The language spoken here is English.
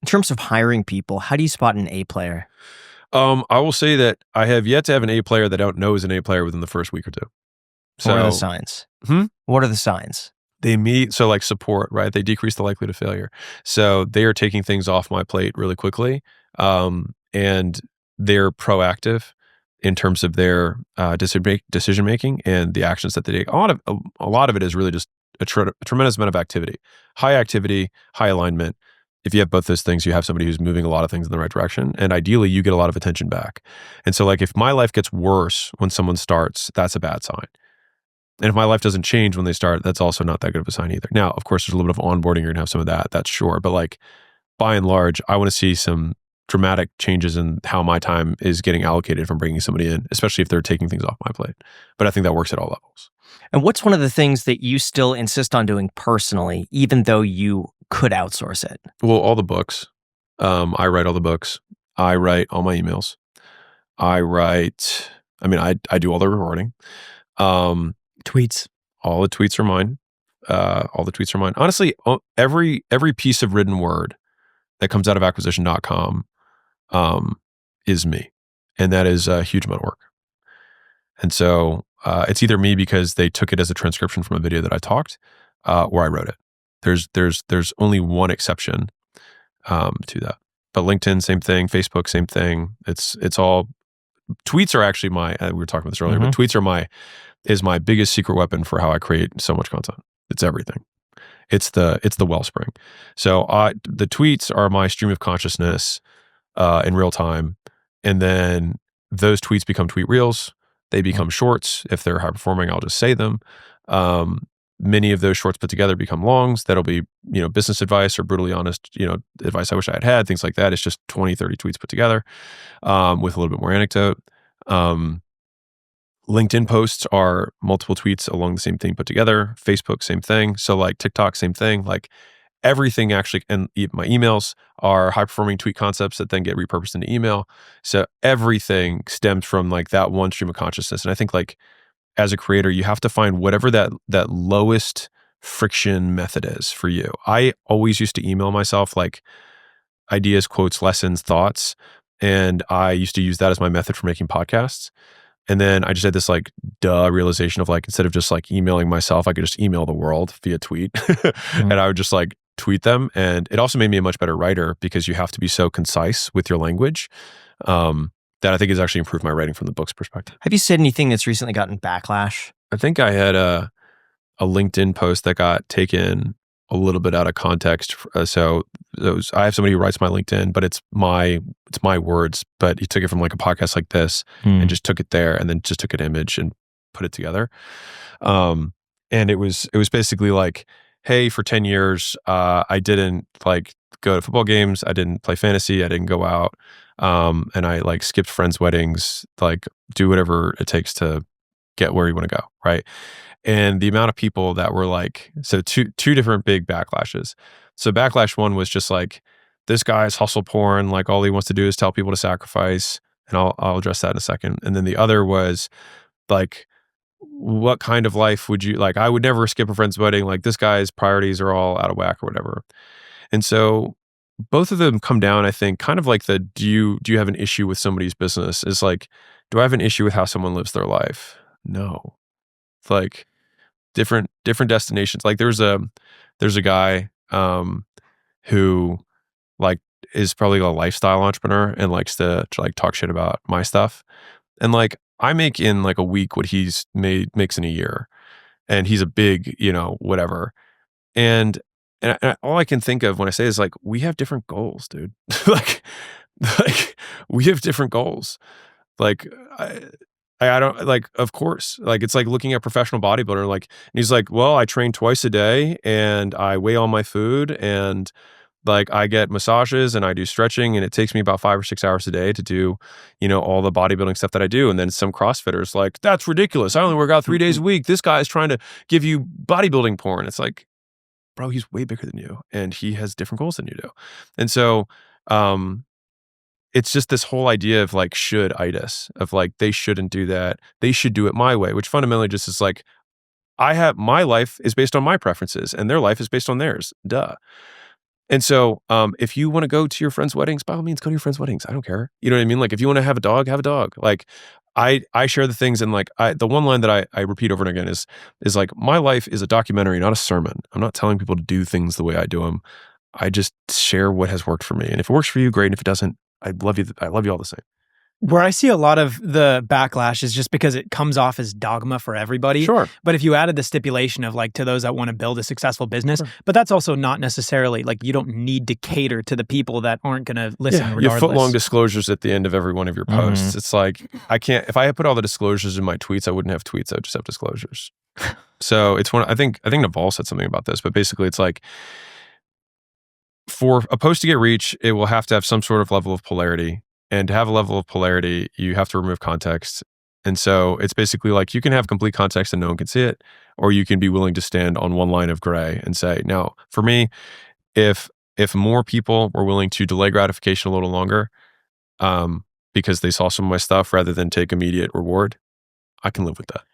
terms of hiring people, how do you spot an A player? I will say that I have yet to have an A player that I don't know is an A player within the first week or two. So, what are the signs? What are the signs? They meet, so like support, right? They decrease the likelihood of failure. So they are taking things off my plate really quickly. And they're proactive in terms of their decision making and the actions that they take. A lot of it is really just a tremendous amount of activity, high alignment. If you have both those things, you have somebody who's moving a lot of things in the right direction. And ideally, you get a lot of attention back. And so like if my life gets worse when someone starts, that's a bad sign. And if my life doesn't change when they start, that's also not that good of a sign either. Now, of course, there's a little bit of onboarding. You're going to have some of that. That's sure. But like by and large, I want to see some dramatic changes in how my time is getting allocated from bringing somebody in, especially if they're taking things off my plate. But I think that works at all levels. And what's one of the things that you still insist on doing personally, even though you could outsource it? Well, all the books. I write all the books. I write all my emails. I do all the recording. Tweets. All the tweets are mine. Honestly, every piece of written word that comes out of acquisition.com is me. And that is a huge amount of work. And so it's either me because they took it as a transcription from a video that I talked, or I wrote it. There's only one exception to that. But LinkedIn, same thing. Facebook, same thing. It's all tweets are actually we were talking about this earlier, but tweets is my biggest secret weapon for how I create so much content. It's everything. It's the wellspring. So the tweets are my stream of consciousness in real time. And then those tweets become tweet reels. They become shorts. If they're high performing, I'll just say them. Many of those shorts put together become longs. That'll be, business advice or brutally honest, advice I wish I had, things like that. It's just 20, 30 tweets put together with a little bit more anecdote. LinkedIn posts are multiple tweets along the same theme put together. Facebook, same thing. So like TikTok, same thing. Like everything actually, and my emails are high performing tweet concepts that then get repurposed into email. So everything stems from like that one stream of consciousness. And I think like as a creator, you have to find whatever that lowest friction method is for you. I always used to email myself like ideas, quotes, lessons, thoughts. And I used to use that as my method for making podcasts. And then I just had this like realization of like, instead of just like emailing myself, I could just email the world via tweet. And I would just like tweet them. And it also made me a much better writer because you have to be so concise with your language that I think has actually improved my writing from the book's perspective. Have you said anything that's recently gotten backlash? I think I had a LinkedIn post that got taken a little bit out of context. So I have somebody who writes my LinkedIn, but it's my words, but he took it from like a podcast like this and just took it there and then just took an image and put it together. And it was basically like, hey, for 10 years, I didn't like go to football games. I didn't play fantasy. I didn't go out. And I like skipped friends' weddings, like do whatever it takes to get where you want to go. Right. And the amount of people that were like, so two different big backlashes. So backlash one was just like, this guy's hustle porn, like all he wants to do is tell people to sacrifice. And I'll address that in a second. And then the other was like, what kind of life would you like? I would never skip a friend's wedding. Like this guy's priorities are all out of whack or whatever. And so both of them come down, I think, kind of like the, do you have an issue with somebody's business? Is like, do I have an issue with how someone lives their life? No. It's like different destinations. Like there's a guy who like is probably a lifestyle entrepreneur and likes to like talk shit about my stuff. And like I make in like a week what he's makes in a year. And he's a big, whatever. And all I can think of when I say is like, we have different goals, dude. like we have different goals. Like I don't like, of course, like it's like looking at professional bodybuilder, like, and he's like, well, I train twice a day and I weigh all my food and like I get massages and I do stretching and it takes me about 5 or 6 hours a day to do, all the bodybuilding stuff that I do. And then some CrossFitters like, that's ridiculous. I only work out 3 days a week. This guy is trying to give you bodybuilding porn. It's like, bro, he's way bigger than you and he has different goals than you do. And so, it's just this whole idea of like should-itis, of like they shouldn't do that. They should do it my way, which fundamentally just is like, my life is based on my preferences and their life is based on theirs. Duh. And so, if you want to go to your friends' weddings, by all means, go to your friends' weddings. I don't care. You know what I mean? Like, if you want to have a dog, have a dog. Like, I share the things, and like, the one line that I repeat over and again is like, my life is a documentary, not a sermon. I'm not telling people to do things the way I do them. I just share what has worked for me, and if it works for you, great. And if it doesn't, I love you. I love you all the same. Where I see a lot of the backlash is just because it comes off as dogma for everybody. Sure. But if you added the stipulation of like to those that want to build a successful business, Sure. but that's also not necessarily like you don't need to cater to the people that aren't going to listen regardless. You have foot-long disclosures at the end of every one of your posts. It's like, I can't, if I had put all the disclosures in my tweets, I wouldn't have tweets. I would just have disclosures. So it's I think Naval said something about this, but basically it's like, for a post to get reach, it will have to have some sort of level of polarity. And to have a level of polarity, you have to remove context. And so it's basically like, you can have complete context and no one can see it, or you can be willing to stand on one line of gray and say, now, for me, if more people were willing to delay gratification a little longer, because they saw some of my stuff rather than take immediate reward, I can live with that.